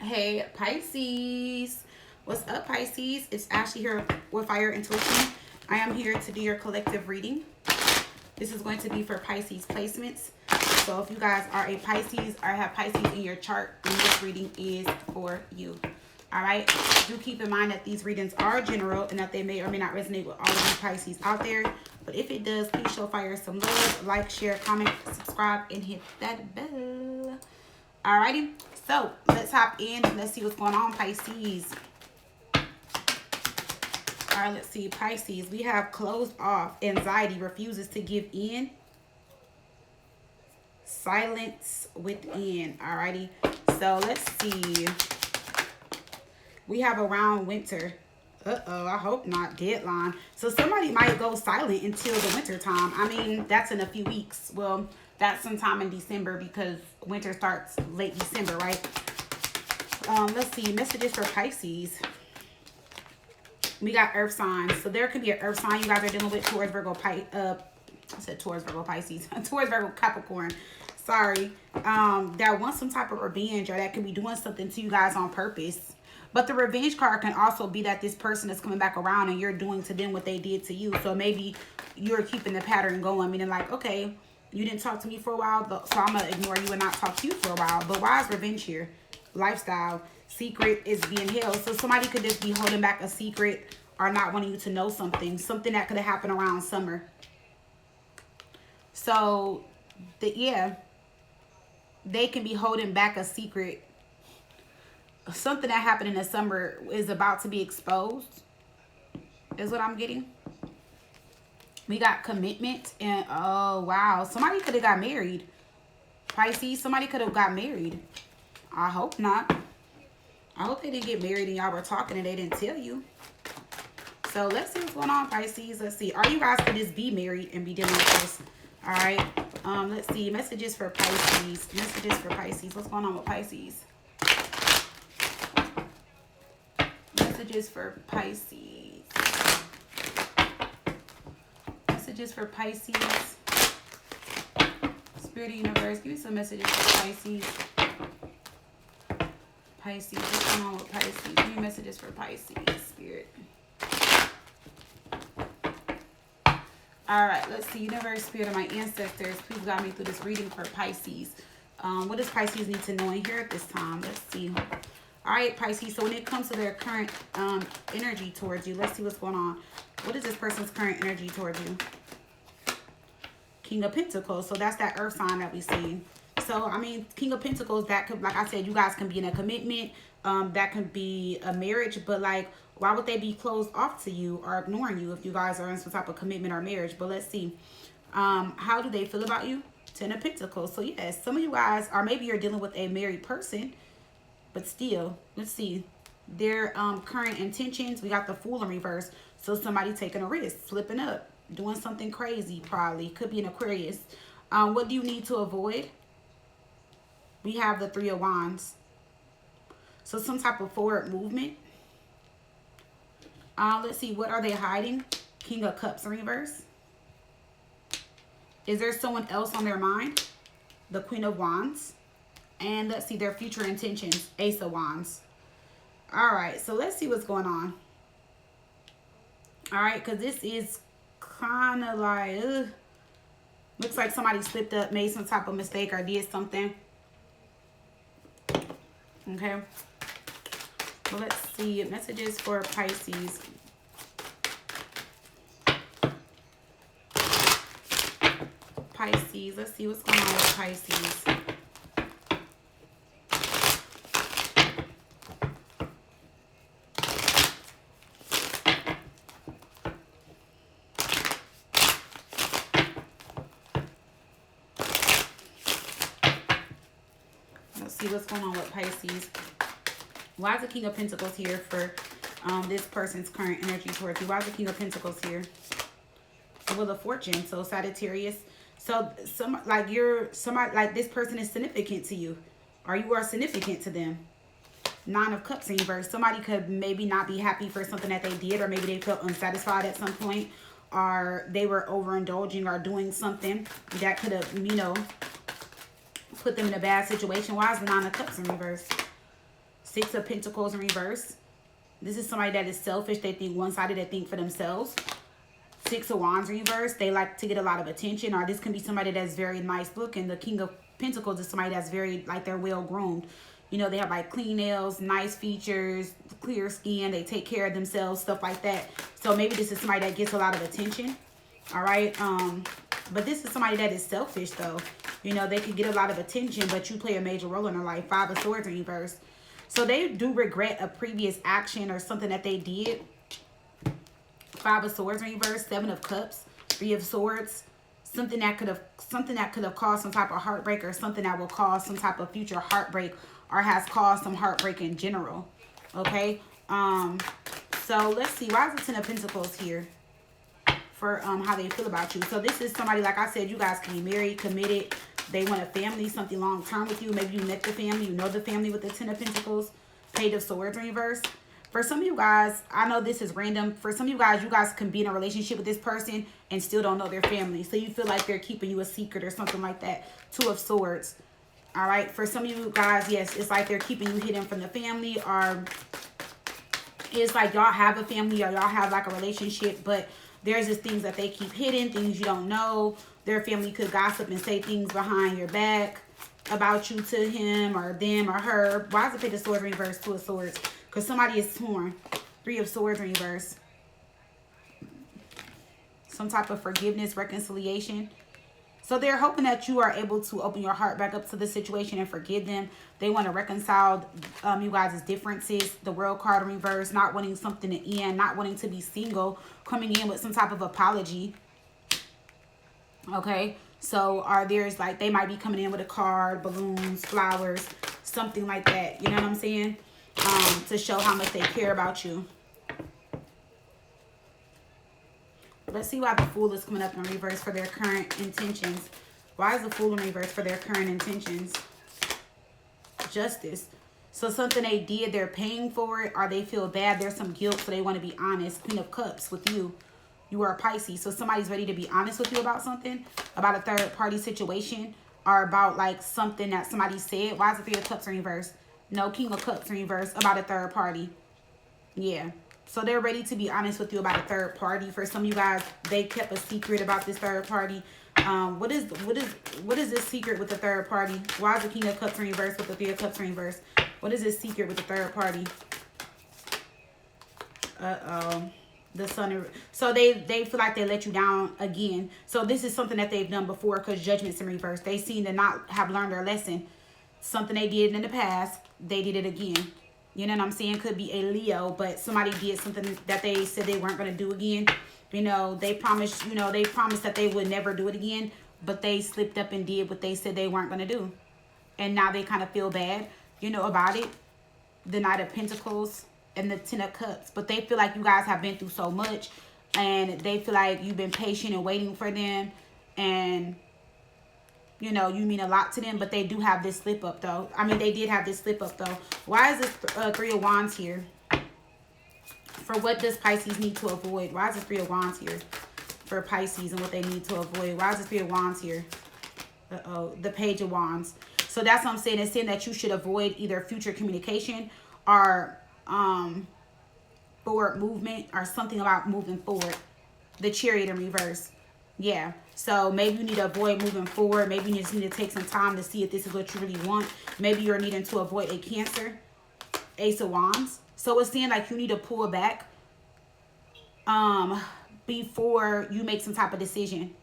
Hey Pisces, what's up Pisces? It's Ashley here with Fire Intuition. I am here to do your collective reading. This is going to be for Pisces placements. So if you guys are a Pisces or have Pisces in your chart, then this reading is for you. Alright, do keep in mind that these readings are general and that they may or may not resonate with all of you Pisces out there. But if it does, please show Fire some love, like, share, comment, subscribe, and hit that bell. Alrighty, so let's hop in. Let's see what's going on, Pisces. Alright, let's see, Pisces. We have closed off. Anxiety refuses to give in. Silence within. Alrighty, so let's see. We have around winter. I hope not. Deadline. So somebody might go silent until the winter time. I mean, that's in a few weeks. Well, that's sometime in December because winter starts late December, right? Let's see. Messages for Pisces. We got earth signs. So there could be an earth sign you guys are dealing with. Taurus, Virgo, I said Taurus, Virgo, Pisces. Taurus, Virgo, Capricorn. Sorry. That wants some type of revenge, or that could be doing something to you guys on purpose. But the revenge card can also be that this person is coming back around and you're doing to them what they did to you. So maybe you're keeping the pattern going, meaning like, okay, you didn't talk to me for a while, so I'm going to ignore you and not talk to you for a while. But why is revenge here? Lifestyle. Secret is being held. So somebody could just be holding back a secret or not wanting you to know something. Something that could have happened around summer. So, yeah, they can be holding back a secret. Something that happened in the summer is about to be exposed, is what I'm getting. We got commitment, and oh wow, somebody could have got married. Pisces, somebody could have got married. I hope not. I hope they didn't get married and y'all were talking and they didn't tell you. So let's see what's going on, Pisces. Let's see. Or you guys could just be married and be dealing with this. All right. Let's see. Messages for Pisces. Messages for Pisces. What's going on with Pisces? Messages for Pisces. Messages for Pisces. Spirit of Universe, give me some messages for Pisces. Pisces, what's going on with Pisces? Give me messages for Pisces, Spirit. Alright, let's see. Universe, Spirit of my ancestors, please guide me through this reading for Pisces. What does Pisces need to know in here at this time? Let's see. Alright, Pisces, so when it comes to their current energy towards you, let's see what's going on. What is this person's current energy towards you? King of Pentacles. So that's that earth sign that we see. So, I mean, King of Pentacles, that could, like I said, you guys can be in a commitment. That could be a marriage. But, like, why would they be closed off to you or ignoring you if you guys are in some type of commitment or marriage? But let's see. How do they feel about you? Ten of Pentacles. So, yes, some of you guys, or maybe you're dealing with a married person. But still, let's see. Their current intentions, we got the Fool in reverse. So somebody taking a risk, slipping up, doing something crazy probably. Could be an Aquarius. What do you need to avoid? We have the Three of Wands. So some type of forward movement. Let's see. What are they hiding? King of Cups in reverse. Is there someone else on their mind? The Queen of Wands. And let's see their future intentions. Ace of Wands. Alright, so let's see what's going on. Alright, because this is kind of like... looks like somebody slipped up, made some type of mistake, or did something. Okay. Well, let's see. Messages for Pisces. Pisces. Let's see what's going on with Pisces. What's going on with Pisces? Why is the King of Pentacles here for this person's current energy towards you? Why is the King of Pentacles here? The Wheel of Fortune. So Sagittarius. So somebody like this person is significant to you, or you are significant to them. Nine of Cups in reverse. Somebody could maybe not be happy for something that they did, or maybe they felt unsatisfied at some point, or they were overindulging or doing something that could have, you know, put them in a bad situation. Why is the Nine of Cups in reverse? Six of Pentacles in reverse. This is somebody that is selfish. They think one-sided. They think for themselves. Six of Wands in reverse. They like to get a lot of attention. Or this can be somebody that's very nice looking. The King of Pentacles is somebody that's very, like, they're well groomed. You know, they have like clean nails, nice features, clear skin. They take care of themselves, stuff like that. So maybe this is somebody that gets a lot of attention. All right. But this is somebody that is selfish, though. You know, they could get a lot of attention, but you play a major role in their life. Five of Swords in reverse. So they do regret a previous action or something that they did. Five of Swords in reverse. Seven of Cups. Three of Swords. Something that could have caused some type of heartbreak, or something that will cause some type of future heartbreak, or has caused some heartbreak in general. Okay. So let's see. Why is the Ten of Pentacles here? For how they feel about you. So this is somebody, like I said, you guys can be married, committed. They want a family, something long term with you. Maybe you met the family, you know the family with the Ten of Pentacles. Page of Swords in reverse. For some of you guys, I know this is random. For some of you guys can be in a relationship with this person and still don't know their family. So you feel like they're keeping you a secret or something like that. Two of Swords. All right. For some of you guys, yes, it's like they're keeping you hidden from the family, or it's like y'all have a family, or y'all have like a relationship, but there's just things that they keep hidden, things you don't know. Their family could gossip and say things behind your back about you to him or them or her. Why is the Page of Swords in reverse? Two of Swords. Because somebody is torn. Three of Swords in reverse. Some type of forgiveness, reconciliation. So they're hoping that you are able to open your heart back up to the situation and forgive them. They want to reconcile you guys' differences. The World card in reverse. Not wanting something to end. Not wanting to be single. Coming in with some type of apology. Okay. So there's like, they might be coming in with a card, balloons, flowers, something like that. You know what I'm saying? To show how much they care about you. Let's see why the Fool is coming up in reverse for their current intentions. Why is the Fool in reverse for their current intentions? Justice. So something they did, they're paying for it, or they feel bad. There's some guilt, so they want to be honest. Queen of Cups with you. You are a Pisces. So somebody's ready to be honest with you about something, about a third party situation, or about like something that somebody said. Why is the Three of Cups in reverse? No, King of Cups in reverse about a third party. Yeah. So they're ready to be honest with you about a third party. For some of you guys, they kept a secret about this third party. What is this secret with the third party? Why is the King of Cups in reverse with the Three of Cups in reverse? What is this secret with the third party? The Sun. So they feel like they let you down again. So this is something that they've done before, because Judgment's in reverse. They seem to not have learned their lesson. Something they did in the past, they did it again. You know what I'm saying? Could be a Leo, but somebody did something that they said they weren't going to do again. You know, they promised that they would never do it again, but they slipped up and did what they said they weren't going to do. And now they kind of feel bad, you know, about it. The Knight of Pentacles and the Ten of Cups. But they feel like you guys have been through so much, and they feel like you've been patient and waiting for them, and you know, you mean a lot to them, but they do have this slip up though. I mean, they did have this slip up though. Why is this Three of Wands here? For what does Pisces need to avoid? Why is the Three of Wands here for Pisces and what they need to avoid? Why is the Three of Wands here? The Page of Wands. So that's what I'm saying. It's saying that you should avoid either future communication or forward movement, or something about moving forward. The Chariot in reverse. Yeah. So maybe you need to avoid moving forward. Maybe you just need to take some time to see if this is what you really want. Maybe you're needing to avoid a Cancer. Ace of Wands. So it's saying like you need to pull back before you make some type of decision.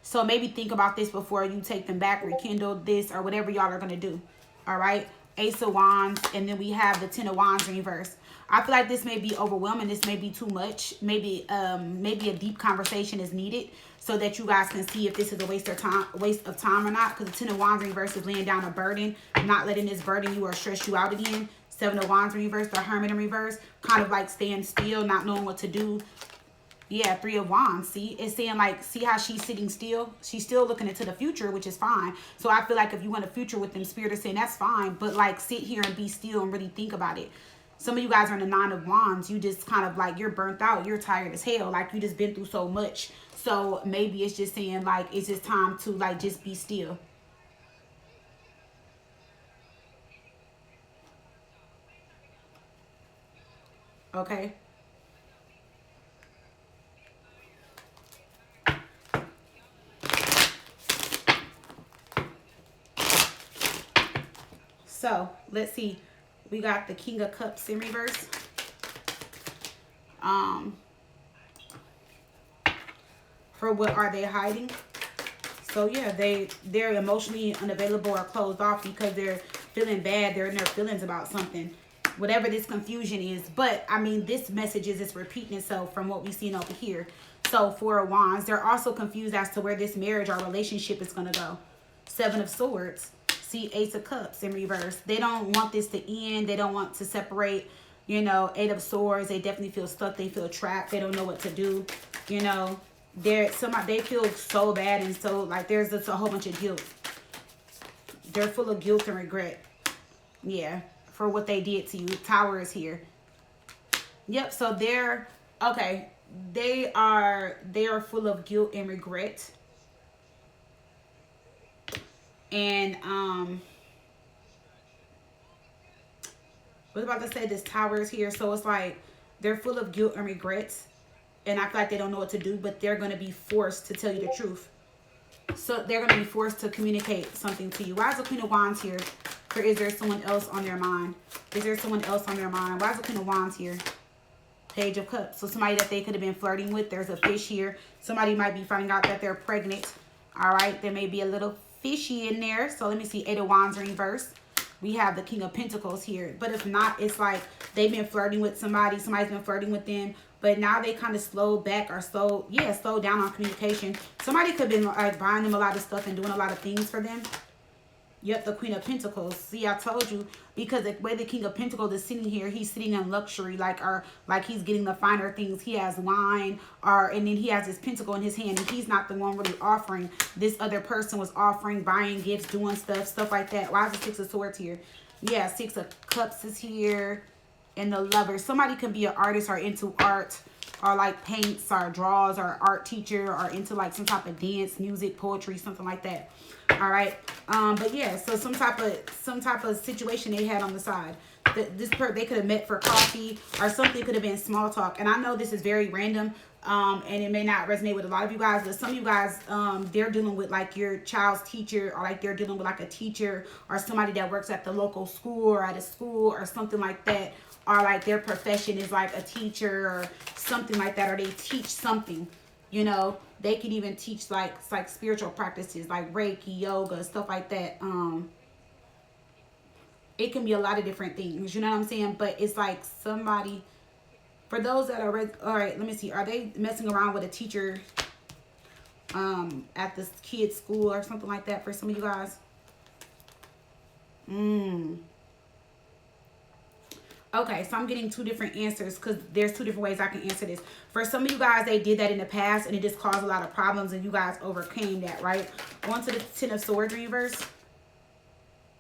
So maybe think about this before you take them back, rekindle this, or whatever y'all are going to do. All right. Ace of Wands. And then we have the Ten of Wands in reverse. I feel like this may be overwhelming. This may be too much. Maybe a deep conversation is needed, so that you guys can see if this is a waste of time or not. Because the Ten of Wands in reverse is laying down a burden, not letting this burden you or stress you out again. Seven of Wands in reverse, the Hermit in reverse, kind of like staying still, not knowing what to do. Yeah, Three of Wands. See, it's saying like, see how she's sitting still? She's still looking into the future, which is fine. So I feel like if you want a future with them, Spirit is saying that's fine. But like, sit here and be still and really think about it. Some of you guys are in the Nine of Wands. You just kind of like, you're burnt out. You're tired as hell. Like, you just been through so much. So maybe it's just saying like, it's just time to like, just be still. Okay. So let's see. We got the King of Cups in reverse. For what are they hiding? So yeah, they're emotionally unavailable or closed off because they're feeling bad. They're in their feelings about something, whatever this confusion is. But I mean, this message is just repeating itself from what we've seen over here. So Four of Wands, they're also confused as to where this marriage or relationship is gonna go. Seven of Swords. See, Ace of Cups in reverse. They don't want this to end. They don't want to separate. You know, Eight of Swords. They definitely feel stuck. They feel trapped. They don't know what to do. You know, they feel so bad, and so like there's just a whole bunch of guilt. They're full of guilt and regret. Yeah, for what they did to you. Tower is here. Yep. So they're okay. They are full of guilt and regret. And I was about to say this Tower is here. So it's like they're full of guilt and regrets. And I feel like they don't know what to do, but they're going to be forced to tell you the truth. So they're going to be forced to communicate something to you. Why is the Queen of Wands here? Or is there someone else on their mind? Is there someone else on their mind? Why is the Queen of Wands here? Page of Cups. So somebody that they could have been flirting with. There's a fish here. Somebody might be finding out that they're pregnant. All right. There may be a little fishy in there. So let me see. Eight of Wands in reverse. We have the King of Pentacles here. But if not, it's like they've been flirting with somebody. Somebody's been flirting with them. But now they kind of slowed back or slow down on communication. Somebody could have been like buying them a lot of stuff and doing a lot of things for them. Yep, the Queen of Pentacles. See, I told you, because the way the King of Pentacles is sitting here, he's sitting in luxury, like he's getting the finer things. He has wine, and then he has his pentacle in his hand, and he's not the one really offering. This other person was offering, buying gifts, doing stuff like that. Why is the Six of Swords here? Yeah, Six of Cups is here. And the Lover. Somebody can be an artist or into art, or like paints or draws, or art teacher, or into like some type of dance, music, poetry, something like that. All right. But yeah, so some type of situation they had on the side. They could have met for coffee, or something could have been small talk. And I know this is very random, and it may not resonate with a lot of you guys, but some of you guys, they're dealing with like your child's teacher, or like they're dealing with like a teacher or somebody that works at the local school or at a school or something like that. Or like their profession is like a teacher or something like that, or they teach something, you know. They can even teach like spiritual practices like Reiki, yoga, stuff like that. It can be a lot of different things, you know what I'm saying? But it's like somebody, for those that are, all right, let me see. Are they messing around with a teacher at this kid's school or something like that for some of you guys? Okay, so I'm getting two different answers because there's two different ways I can answer this. For some of you guys, they did that in the past and it just caused a lot of problems and you guys overcame that, right? On to the Ten of Swords reverse.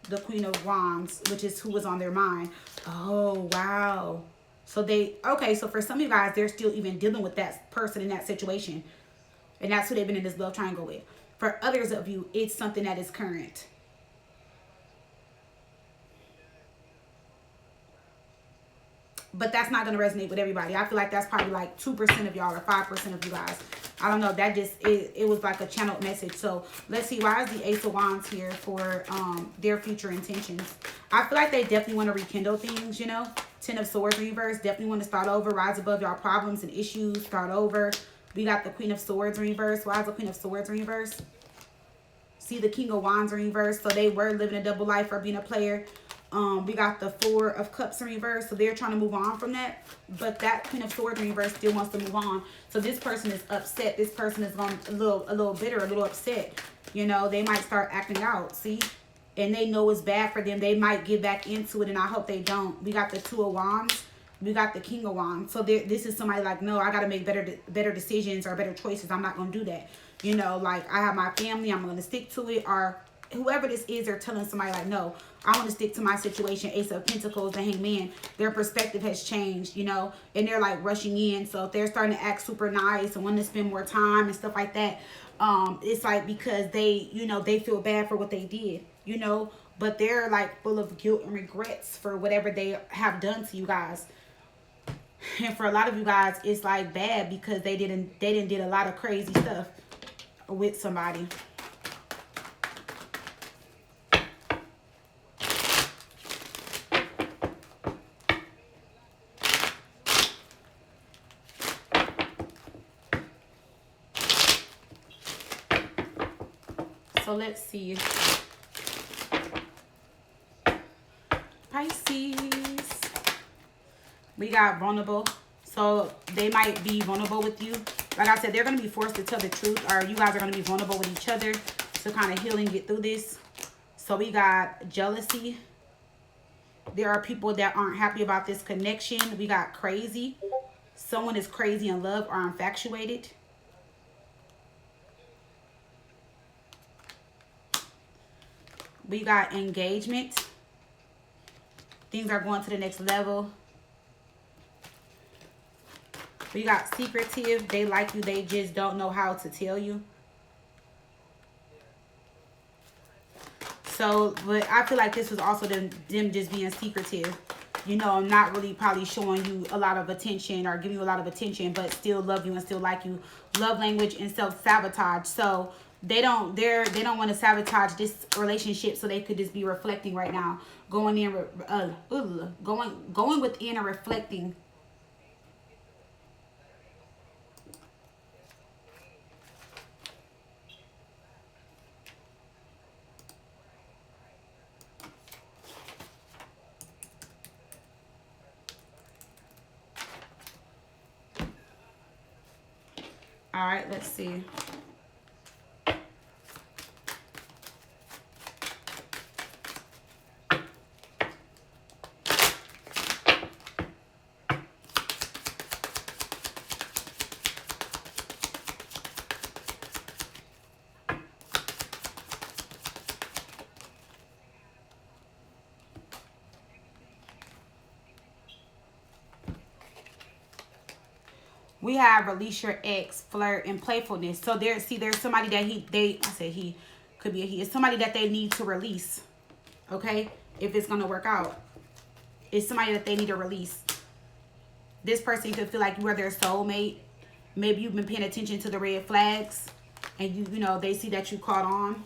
The Queen of Wands, which is who was on their mind. Oh, wow. So okay, so for some of you guys, they're still even dealing with that person in that situation. And that's who they've been in this love triangle with. For others of you, it's something that is current. But that's not going to resonate with everybody. I feel like that's probably like 2% of y'all or 5% of you guys. I don't know. That just, it was like a channeled message. So let's see. Why is the Ace of Wands here for their future intentions? I feel like they definitely want to rekindle things, you know. Ten of Swords reverse. Definitely want to start over. Rise above y'all problems and issues. Start over. We got the Queen of Swords reverse. Why is the Queen of Swords reverse? See the King of Wands reverse. So they were living a double life or being a player. We got the Four of Cups in reverse, so they're trying to move on from that. But that Queen of Swords in reverse still wants to move on. So this person is upset. This person is going a little bitter, a little upset. You know, they might start acting out. See, and they know it's bad for them. They might get back into it, and I hope they don't. We got the Two of Wands. We got the King of Wands. So this is somebody like, no, I got to make better decisions or better choices. I'm not going to do that. You know, like I have my family. I'm going to stick to it. Or whoever this is, they're telling somebody like, no, I want to stick to my situation. Ace of Pentacles, the Hangman. Their perspective has changed, you know, and they're like rushing in. So if they're starting to act super nice and want to spend more time and stuff like that, it's like because they, you know, they feel bad for what they did, you know, but they're like full of guilt and regrets for whatever they have done to you guys. And for a lot of you guys, it's like bad because they didn't did a lot of crazy stuff with somebody. So let's see. Pisces. We got vulnerable. So they might be vulnerable with you. Like I said, they're going to be forced to tell the truth, or you guys are going to be vulnerable with each other to kind of heal and get through this. So we got jealousy. There are people that aren't happy about this connection. We got crazy. Someone is crazy in love or infatuated. We got engagement. Things are going to the next level. We got secretive. They like you. They just don't know how to tell you. So, but I feel like this was also them just being secretive. You know, not really probably showing you a lot of attention or giving you a lot of attention, but still love you and still like you. Love language and self-sabotage. So they don't want to sabotage this relationship so they could just be reflecting right now. Going in, going within and reflecting. All right, let's see. We have release your ex, flirt, and playfulness. So there's somebody that he could be a he. It's somebody that they need to release. Okay, if it's gonna work out, it's somebody that they need to release. This person could feel like you are their soulmate. Maybe you've been paying attention to the red flags, and you know they see that you caught on.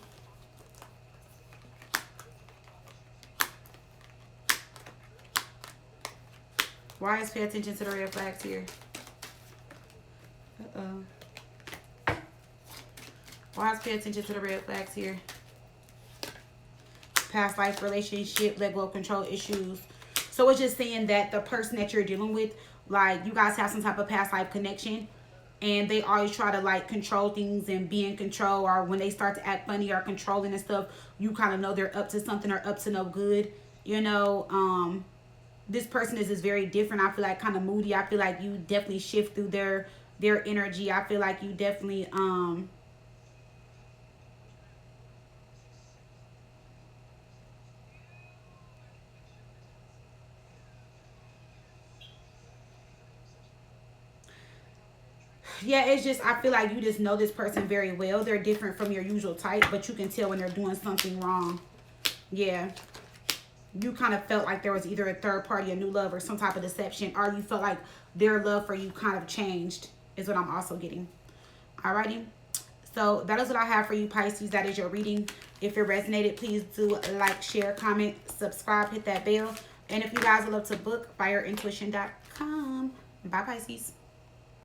Why is pay attention to the red flags here? Why is pay attention to the red flags here? Past life relationship, let go of control issues. So it's just saying that the person that you're dealing with, like you guys have some type of past life connection, and they always try to like control things and be in control, or when they start to act funny or controlling and stuff, you kind of know they're up to something or up to no good. You know, this person is very different. I feel like kind of moody. I feel like you definitely shift through their energy. I feel like you definitely yeah, it's just I feel like you just know this person very well. They're different from your usual type, but you can tell when they're doing something wrong. Yeah, you kind of felt like there was either a third party, a new love, or some type of deception, or you felt like their love for you kind of changed, is what I'm also getting. Alrighty, so that is what I have for you, Pisces. That is your reading. If it resonated, please do like, share, comment, subscribe, hit that bell. And if you guys would love to book, fireintuition.com. Bye, Pisces.